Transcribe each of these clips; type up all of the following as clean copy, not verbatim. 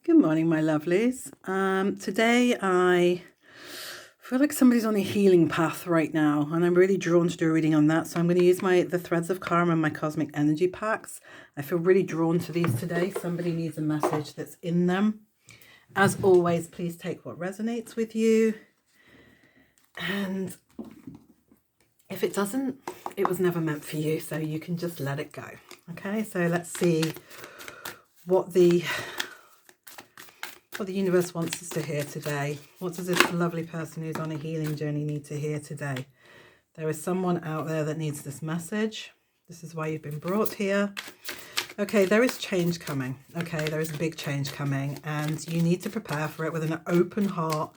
Good morning, my lovelies. Today I feel like somebody's on a healing path right now, and I'm really drawn to do a reading on that. So I'm going to use the Threads of Karma and my Cosmic Energy packs. I feel really drawn to these today. Somebody needs a message that's in them. As always, please take what resonates with you. And if it doesn't, it was never meant for you, so you can just let it go. Okay, so let's see what the universe wants us to hear today. What does this lovely person who's on a healing journey need to hear today? There is someone out there that needs this message. This is why you've been brought here. Okay, there is change coming. Okay, there is a big change coming, and you need to prepare for it with an open heart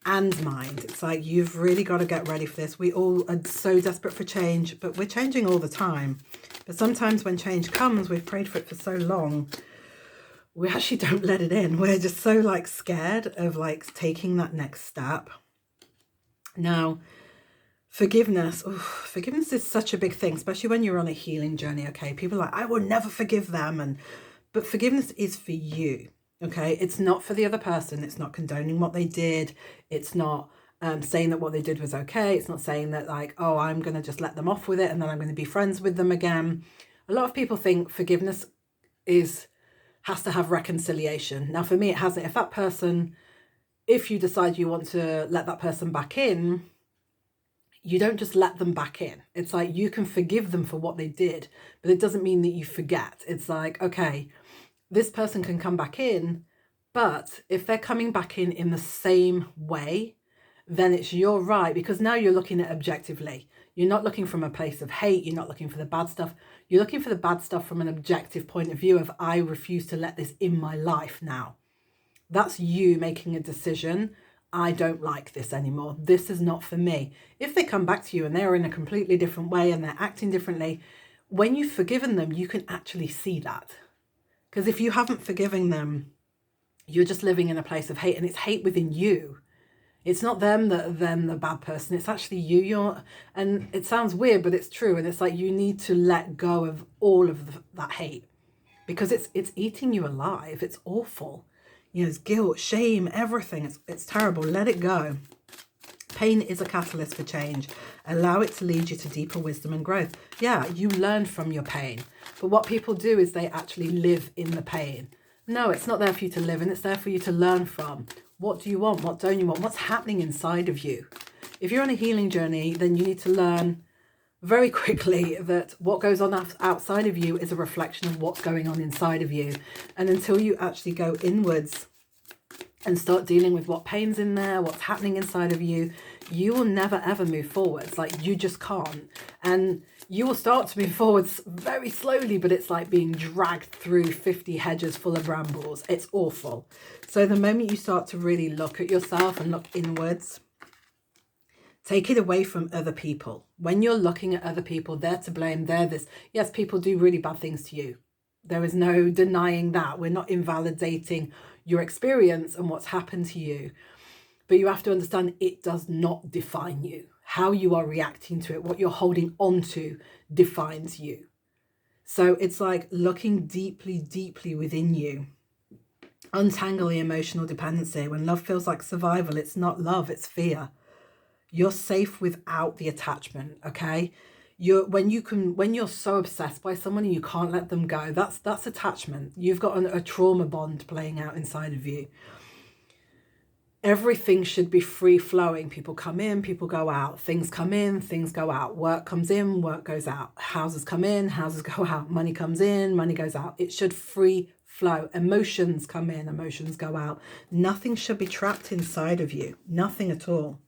and mind. It's like you've really got to get ready for this. We all are so desperate for change, but we're changing all the time. But sometimes when change comes, we've prayed for it for so long, we actually don't let it in. We're just so scared of taking that next step. Now, forgiveness. Forgiveness is such a big thing, especially when you're on a healing journey. Okay, people are like, I will never forgive them, but forgiveness is for you. Okay, it's not for the other person. It's not condoning what they did. It's not saying that what they did was okay. It's not saying that oh, I'm going to just let them off with it and then I'm going to be friends with them again. A lot of people think forgiveness has to have reconciliation. Now, for me, it hasn't. If that person, if you decide you want to let that person back in, you don't just let them back in. It's like you can forgive them for what they did, but it doesn't mean that you forget. It's like, okay, this person can come back in, but if they're coming back in the same way, then it's your right, because now you're looking at objectively. You're not looking from a place of hate. You're not looking for the bad stuff. You're looking for the bad stuff from an objective point of view of, I refuse to let this in my life now. That's you making a decision. I don't like this anymore. This is not for me. If they come back to you and they're in a completely different way and they're acting differently, when you've forgiven them, you can actually see that. Because if you haven't forgiven them, you're just living in a place of hate, and it's hate within you. It's not them the bad person. It's actually you. And it sounds weird, but it's true. And it's like you need to let go of all of that hate, because it's eating you alive. It's awful. It's guilt, shame, everything. It's terrible. Let it go. Pain is a catalyst for change. Allow it to lead you to deeper wisdom and growth. Yeah, you learn from your pain. But what people do is they actually live in the pain. No, it's not there for you to live in. It's there for you to learn from. What do you want? What don't you want? What's happening inside of you? If you're on a healing journey, then you need to learn very quickly that what goes on outside of you is a reflection of what's going on inside of you. And until you actually go inwards and start dealing with what pain's in there, what's happening inside of you, you will never ever move forwards. You just can't. And you will start to move forwards very slowly, but it's like being dragged through 50 hedges full of brambles. It's awful. So the moment you start to really look at yourself and look inwards, take it away from other people. When you're looking at other people, they're to blame, they're this. Yes, people do really bad things to you. There is no denying that. We're not invalidating your experience and what's happened to you. But you have to understand it does not define you. How you are reacting to it, what you're holding on to, defines you. So it's like looking deeply, deeply within you. Untangle the emotional dependency. When love feels like survival, it's not love, it's fear. You're safe without the attachment, okay? When you're so obsessed by someone and you can't let them go, that's attachment. You've got a trauma bond playing out inside of you. Everything should be free flowing. People come in, people go out. Things come in, things go out. Work comes in, work goes out. Houses come in, houses go out. Money comes in, money goes out. It should free flow. Emotions come in, emotions go out. Nothing should be trapped inside of you. Nothing at all.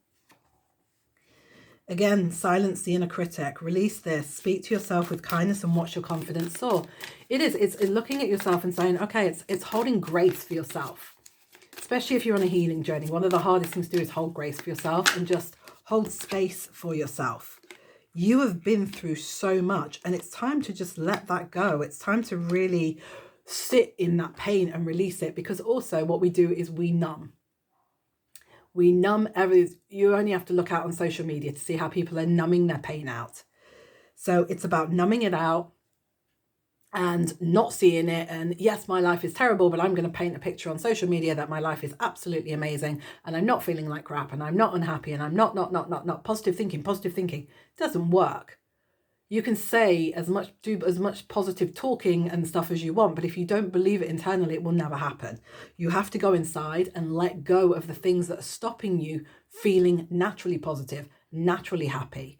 Again, silence the inner critic. Release this. Speak to yourself with kindness and watch your confidence soar. It's looking at yourself and saying, okay, it's holding grace for yourself. Especially if you're on a healing journey. One of the hardest things to do is hold grace for yourself and just hold space for yourself. You have been through so much, and it's time to just let that go. It's time to really sit in that pain and release it, because also what we do is we numb. We numb everything. You only have to look out on social media to see how people are numbing their pain out. So it's about numbing it out and not seeing it. And yes, my life is terrible, but I'm going to paint a picture on social media that my life is absolutely amazing and I'm not feeling like crap and I'm not unhappy and I'm not positive thinking. It doesn't work. You can say do as much positive talking and stuff as you want, but if you don't believe it internally, it will never happen. You have to go inside and let go of the things that are stopping you feeling naturally positive, naturally happy.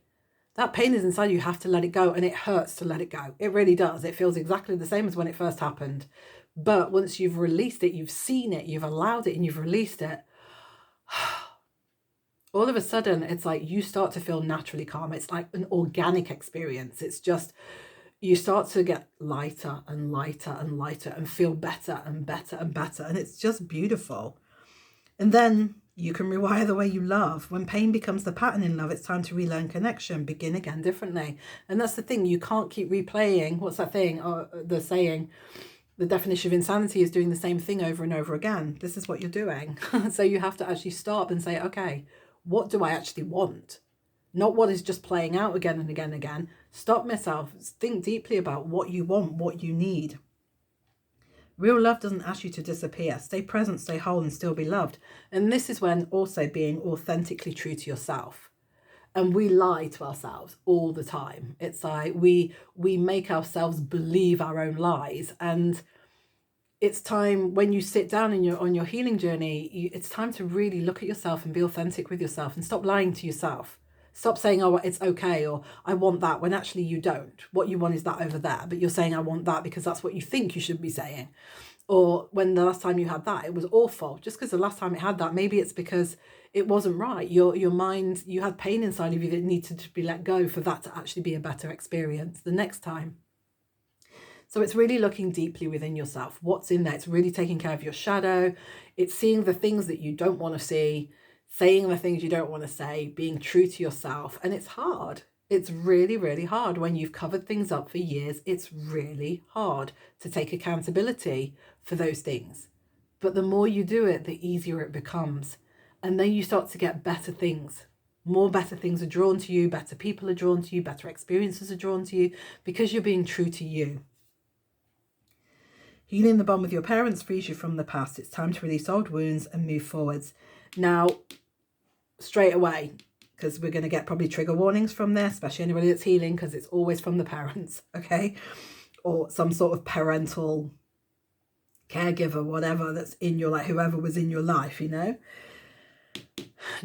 That pain is inside you. You have to let it go, and it hurts to let it go. It really does. It feels exactly the same as when it first happened. But once you've released it, you've seen it, you've allowed it, and you've released it, all of a sudden, it's like you start to feel naturally calm. It's like an organic experience. It's just, you start to get lighter and lighter and lighter and feel better and better and better. And it's just beautiful. And then you can rewire the way you love. When pain becomes the pattern in love, it's time to relearn connection, begin again differently. And that's the thing. You can't keep replaying. What's that thing? The saying, the definition of insanity is doing the same thing over and over again. This is what you're doing. So you have to actually stop and say, okay, what do I actually want? Not what is just playing out again and again and again. Stop myself. Think deeply about what you want, what you need. Real love doesn't ask you to disappear. Stay present, stay whole, and still be loved. And this is when also being authentically true to yourself. And we lie to ourselves all the time. It's like we make ourselves believe our own lies. And it's time, when you sit down on your healing journey, it's time to really look at yourself and be authentic with yourself and stop lying to yourself. Stop saying, oh, it's okay, or I want that, when actually you don't. What you want is that over there, but you're saying I want that because that's what you think you should be saying. Or when the last time you had that, it was awful. Just because the last time it had that, maybe it's because it wasn't right. Your mind, you had pain inside of you that needed to be let go for that to actually be a better experience the next time. So it's really looking deeply within yourself. What's in there? It's really taking care of your shadow. It's seeing the things that you don't want to see, saying the things you don't want to say, being true to yourself. And it's hard. It's really, really hard when you've covered things up for years. It's really hard to take accountability for those things. But the more you do it, the easier it becomes. And then you start to get better things. More better things are drawn to you. Better people are drawn to you. Better experiences are drawn to you because you're being true to you. Healing the bond with your parents frees you from the past. It's time to release old wounds and move forwards. Now, straight away, because we're going to get probably trigger warnings from there, especially anybody that's healing, because it's always from the parents, okay? Or some sort of parental caregiver, whatever that's in your life, whoever was in your life, you know?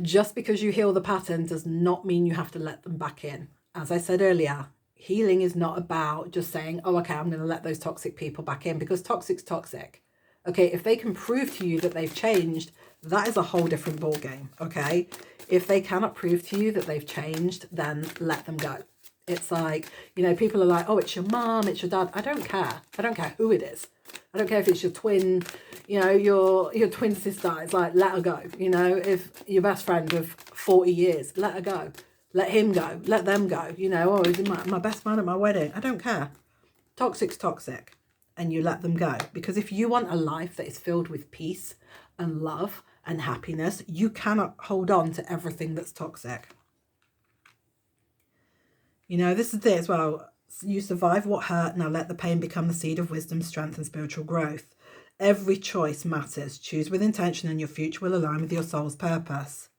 Just because you heal the pattern does not mean you have to let them back in. As I said earlier, healing is not about just saying, oh, okay, I'm going to let those toxic people back in, because toxic's toxic. Okay, if they can prove to you that they've changed, that is a whole different ballgame, okay? If they cannot prove to you that they've changed, then let them go. It's like, you know, people are like, oh, it's your mom, it's your dad. I don't care. I don't care who it is. I don't care if it's your twin, you know, your twin sister. It's like, let her go. You know, if your best friend of 40 years, let her go. Let him go. Let them go. You know, oh, is my best man at my wedding. I don't care. Toxic's toxic. And you let them go. Because if you want a life that is filled with peace and love and happiness, you cannot hold on to everything that's toxic. You know, this is it as well. You survive what hurt. Now let the pain become the seed of wisdom, strength, and spiritual growth. Every choice matters. Choose with intention and your future will align with your soul's purpose.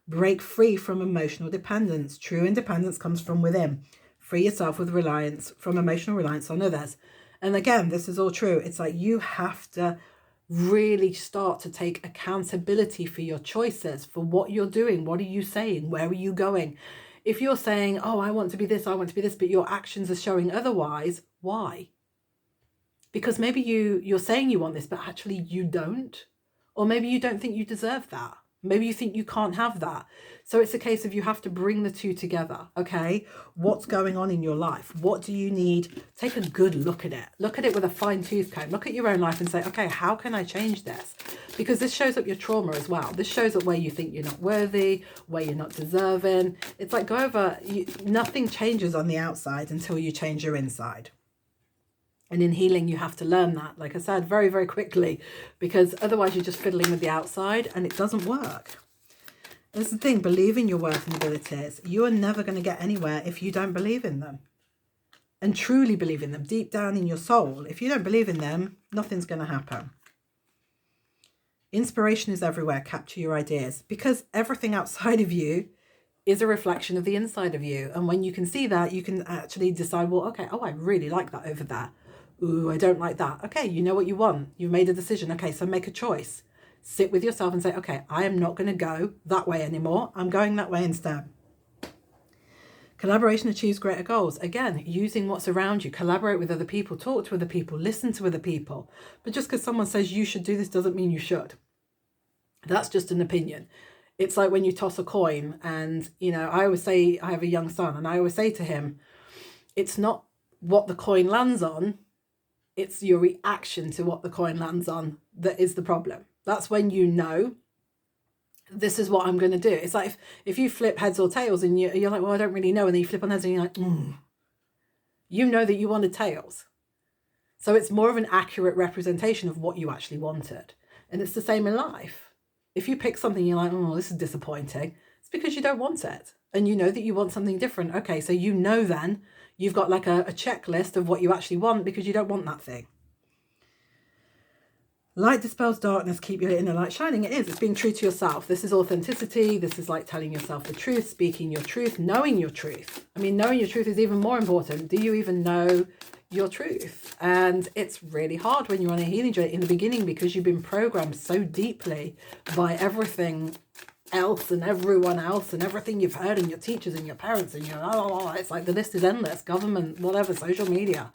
Break free from emotional dependence. True independence comes from within. Free yourself with reliance from emotional reliance on others. And again, this is all true. It's like you have to really start to take accountability for your choices, for what you're doing. What are you saying? Where are you going? If you're saying, oh, I want to be this, I want to be this, but your actions are showing otherwise, why? Because maybe you're saying you want this, but actually you don't. Or maybe you don't think you deserve that. Maybe you think you can't have that. So it's a case of you have to bring the two together, okay? What's going on in your life? What do you need? Take a good look at it. Look at it with a fine-tooth comb. Look at your own life and say, okay, how can I change this? Because this shows up your trauma as well. This shows up where you think you're not worthy, where you're not deserving. It's like go over, nothing changes on the outside until you change your inside. And in healing, you have to learn that, like I said, very, very quickly, because otherwise you're just fiddling with the outside and it doesn't work. That's the thing, believe in your worth and abilities. You are never going to get anywhere if you don't believe in them. and truly believe in them deep down in your soul. If you don't believe in them, nothing's going to happen. Inspiration is everywhere. Capture your ideas, because everything outside of you is a reflection of the inside of you. And when you can see that, you can actually decide, well, okay, oh, I really like that over there. Ooh, I don't like that. Okay, you know what you want. You've made a decision. Okay, so make a choice. Sit with yourself and say, okay, I am not going to go that way anymore. I'm going that way instead. Collaboration achieves greater goals. Again, using what's around you. Collaborate with other people. Talk to other people. Listen to other people. But just because someone says you should do this doesn't mean you should. That's just an opinion. It's like when you toss a coin, and, you know, I always say, I have a young son, and I always say to him, it's not what the coin lands on, it's your reaction to what the coin lands on that is the problem. That's when you know, this is what I'm going to do. It's like if you flip heads or tails and you're like, well, I don't really know. And then you flip on heads and you're like, you know that you wanted tails. So it's more of an accurate representation of what you actually wanted. And it's the same in life. If you pick something, you're like, oh, this is disappointing. It's because you don't want it. And you know that you want something different. Okay, so you know then you've got like a checklist of what you actually want because you don't want that thing. Light dispels darkness, keep your inner light shining. It is. It's being true to yourself. This is authenticity. This is like telling yourself the truth, speaking your truth, knowing your truth. I mean, knowing your truth is even more important. Do you even know your truth? And it's really hard when you're on a healing journey in the beginning because you've been programmed so deeply by everything else and everyone else and everything you've heard and your teachers and your parents and your it's like the list is endless. Government, whatever, social media.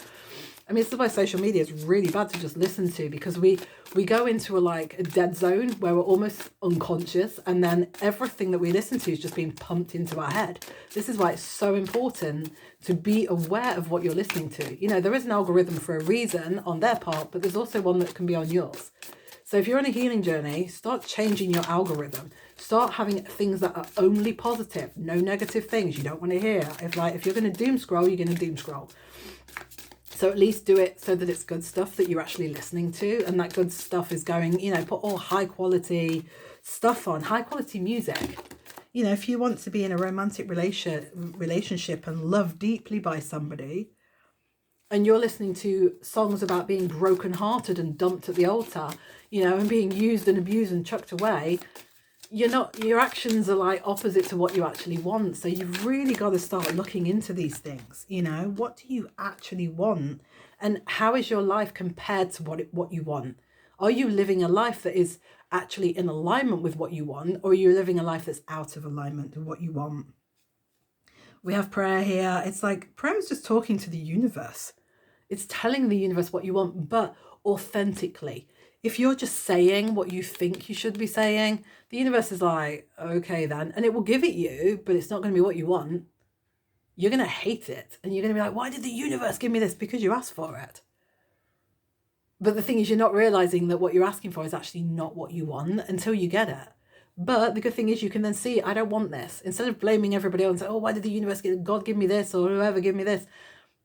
I mean, this is why social media is really bad to just listen to, because we go into a dead zone where we're almost unconscious, and then everything that we listen to is just being pumped into our head. This is why it's so important to be aware of what you're listening to. You know, there is an algorithm for a reason on their part, but there's also one that can be on yours. So if you're on a healing journey, start changing your algorithm. Start having things that are only positive, no negative things you don't want to hear. If you're going to doom scroll, you're going to doom scroll. So at least do it so that it's good stuff that you're actually listening to. And that good stuff is going, you know, put all high quality stuff on, high quality music. You know, if you want to be in a romantic relationship and loved deeply by somebody, and you're listening to songs about being brokenhearted and dumped at the altar, you know, and being used and abused and chucked away, your actions are like opposite to what you actually want. So you've really got to start looking into these things. You know, what do you actually want, and how is your life compared to what you want? Are you living a life that is actually in alignment with what you want, or are you living a life that's out of alignment with what you want? We have prayer here. It's like prayer is just talking to the universe. It's telling the universe what you want, but authentically. If you're just saying what you think you should be saying, the universe is like, okay then, and it will give it you, but it's not going to be what you want. You're going to hate it, and you're going to be like, why did the universe give me this? Because you asked for it. But the thing is, you're not realizing that what you're asking for is actually not what you want until you get it. But the good thing is you can then see, I don't want this. Instead of blaming everybody else and say, oh, why did the universe God give me this, or whoever give me this?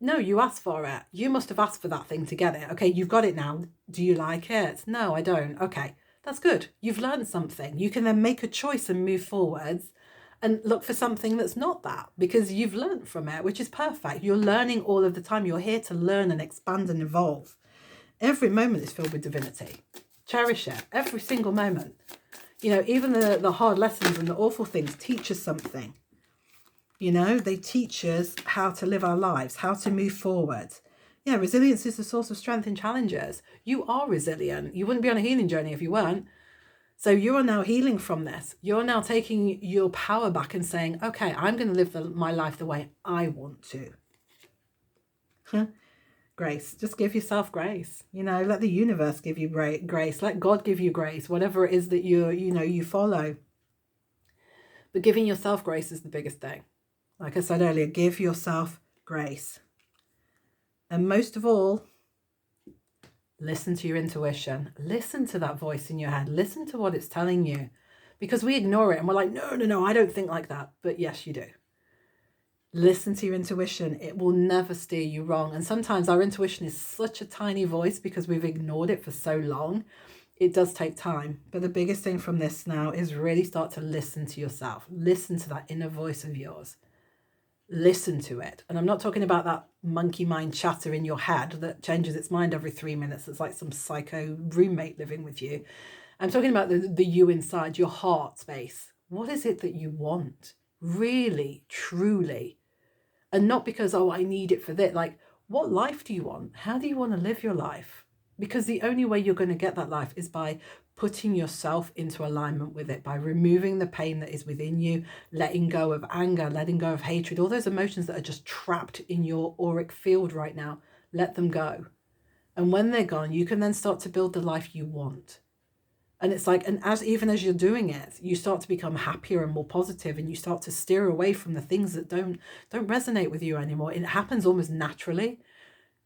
No, you asked for it. You must have asked for that thing to get it. Okay, you've got it now. Do you like it? No, I don't. Okay, that's good. You've learned something. You can then make a choice and move forwards and look for something that's not that, because you've learned from it, which is perfect. You're learning all of the time. You're here to learn and expand and evolve. Every moment is filled with divinity. Cherish it. Every single moment. You know, even the hard lessons and the awful things teach us something. You know, they teach us how to live our lives, how to move forward. Yeah, resilience is the source of strength in challenges. You are resilient. You wouldn't be on a healing journey if you weren't. So you are now healing from this. You're now taking your power back and saying, okay, I'm going to live my life the way I want to. Grace. Just give yourself grace. You know, let the universe give you grace. Let God give you grace, whatever it is that you follow. But giving yourself grace is the biggest thing. Like I said earlier, give yourself grace. And most of all, listen to your intuition. Listen to that voice in your head. Listen to what it's telling you. Because we ignore it and we're like, no, I don't think like that. But yes, you do. Listen to your intuition. It will never steer you wrong. And sometimes our intuition is such a tiny voice because we've ignored it for so long. It does take time. But the biggest thing from this now is really start to listen to yourself. Listen to that inner voice of yours. listen to it. And I'm not talking about that monkey mind chatter in your head that changes its mind every 3 minutes. It's like some psycho roommate living with you. I'm talking about the you inside, your heart space. What is it that you want? Really, truly. And not because, oh, I need it for this. Like, what life do you want? How do you want to live your life? Because the only way you're going to get that life is by putting yourself into alignment with it, by removing the pain that is within you, letting go of anger, letting go of hatred, all those emotions that are just trapped in your auric field right now. Let them go. And when they're gone, you can then start to build the life you want. And it's like, and even as you're doing it, you start to become happier and more positive, and you start to steer away from the things that don't resonate with you anymore. It happens almost naturally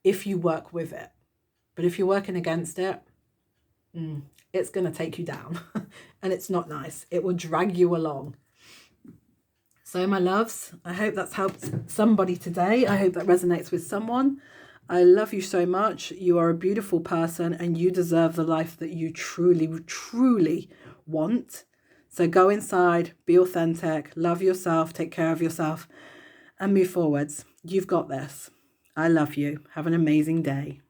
if you work with it. But if you're working against it, it's going to take you down. And it's not nice. It will drag you along. So my loves, I hope that's helped somebody today. I hope that resonates with someone. I love you so much. You are a beautiful person, and you deserve the life that you truly, truly want. So go inside, be authentic, love yourself, take care of yourself, and move forwards. You've got this. I love you. Have an amazing day.